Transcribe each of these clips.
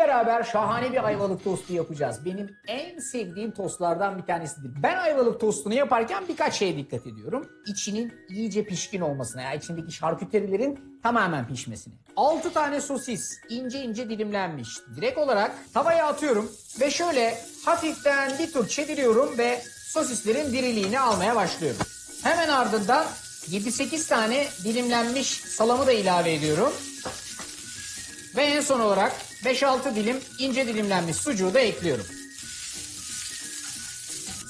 beraber şahane bir ayvalık tostu yapacağız. Benim en sevdiğim tostlardan bir tanesidir. Ben ayvalık tostunu yaparken birkaç şeye dikkat ediyorum. İçinin iyice pişkin olmasına, yani içindeki şarküterilerin tamamen pişmesine. 6 tane sosis ince ince dilimlenmiş. Direkt olarak tavaya atıyorum ve şöyle hafiften bir tur çeviriyorum ve sosislerin diriliğini almaya başlıyorum. Hemen ardından 7-8 tane dilimlenmiş salamı da ilave ediyorum. Ve en son olarak 5-6 dilim ince dilimlenmiş sucuğu da ekliyorum.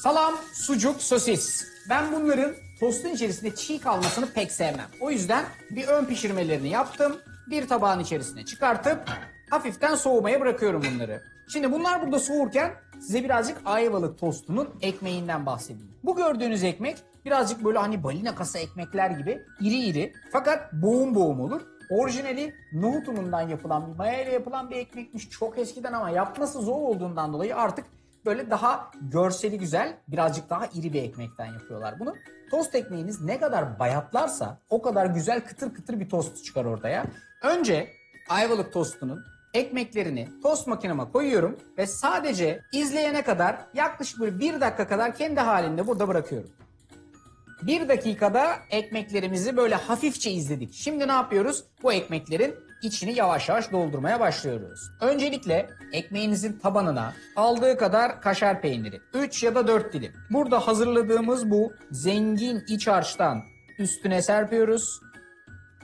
Salam, sucuk, sosis. Ben bunların tostun içerisinde çiğ kalmasını pek sevmem. O yüzden bir ön pişirmelerini yaptım. Bir tabağın içerisine çıkartıp hafiften soğumaya bırakıyorum bunları. Şimdi bunlar burada soğurken size birazcık ayvalık tostunun ekmeğinden bahsedeyim. Bu gördüğünüz ekmek birazcık böyle hani balina kasa ekmekler gibi iri iri fakat boğum boğum olur. Orijinali nohut unundan yapılan, bir maya ile yapılan bir ekmekmiş çok eskiden ama yapması zor olduğundan dolayı artık böyle daha görseli güzel, birazcık daha iri bir ekmekten yapıyorlar bunu. Tost ekmeğiniz ne kadar bayatlarsa o kadar güzel kıtır kıtır bir tost çıkar ortaya. Önce ayvalık tostunun ekmeklerini tost makineme koyuyorum ve sadece izleyene kadar yaklaşık böyle 1 dakika kadar kendi halinde burada bırakıyorum. 1 dakikada ekmeklerimizi böyle hafifçe izledik. Şimdi ne yapıyoruz? Bu ekmeklerin içini yavaş yavaş doldurmaya başlıyoruz. Öncelikle ekmeğinizin tabanına aldığı kadar kaşar peyniri, 3 ya da 4 dilim. Burada hazırladığımız bu zengin iç harçtan üstüne serpiyoruz.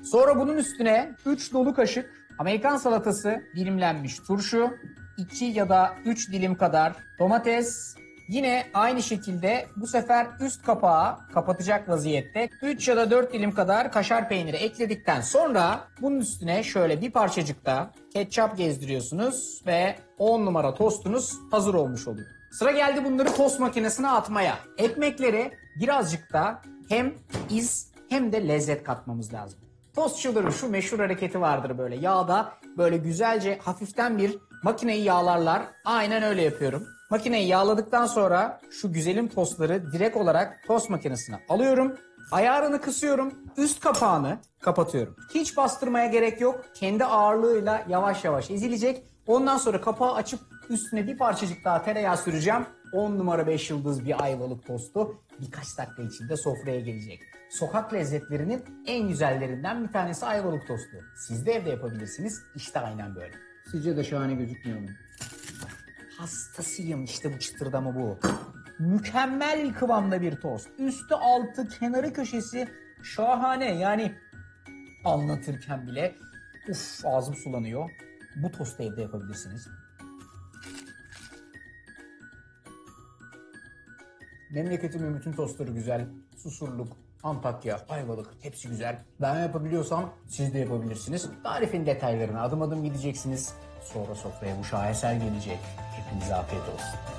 Sonra bunun üstüne 3 dolu kaşık Amerikan salatası dilimlenmiş turşu, 2 ya da 3 dilim kadar domates, yine aynı şekilde bu sefer üst kapağı kapatacak vaziyette 3 ya da 4 dilim kadar kaşar peyniri ekledikten sonra bunun üstüne şöyle bir parçacık da ketçap gezdiriyorsunuz ve 10 numara tostunuz hazır olmuş oluyor. Sıra geldi bunları tost makinesine atmaya. Ekmeklere birazcık da hem iz hem de lezzet katmamız lazım. Tostçuların şu meşhur hareketi vardır böyle yağda böyle güzelce hafiften bir makineyi yağlarlar. Aynen öyle yapıyorum. Makineyi yağladıktan sonra şu güzelim tostları direkt olarak tost makinesine alıyorum. Ayarını kısıyorum. Üst kapağını kapatıyorum. Hiç bastırmaya gerek yok. Kendi ağırlığıyla yavaş yavaş ezilecek. Ondan sonra kapağı açıp üstüne bir parçacık daha tereyağı süreceğim. 10 numara 5 yıldız bir ayvalık tostu birkaç dakika içinde sofraya gelecek. Sokak lezzetlerinin en güzellerinden bir tanesi ayvalık tostu. Siz de evde yapabilirsiniz. İşte aynen böyle. Sizce de şahane gözükmüyor mu? Hastasıyım işte bu çıtırdama bu. Mükemmel kıvamda bir tost. Üstü altı kenarı köşesi şahane. Yani anlatırken bile ağzım sulanıyor. Bu tostu evde yapabilirsiniz. Memleketimin bütün tostları güzel. Susurluk, Antakya, Ayvalık hepsi güzel. Ben yapabiliyorsam siz de yapabilirsiniz. Tarifin detaylarına adım adım gideceksiniz. Sonra sofraya bu şaheser gelecek. Hepinize afiyet olsun.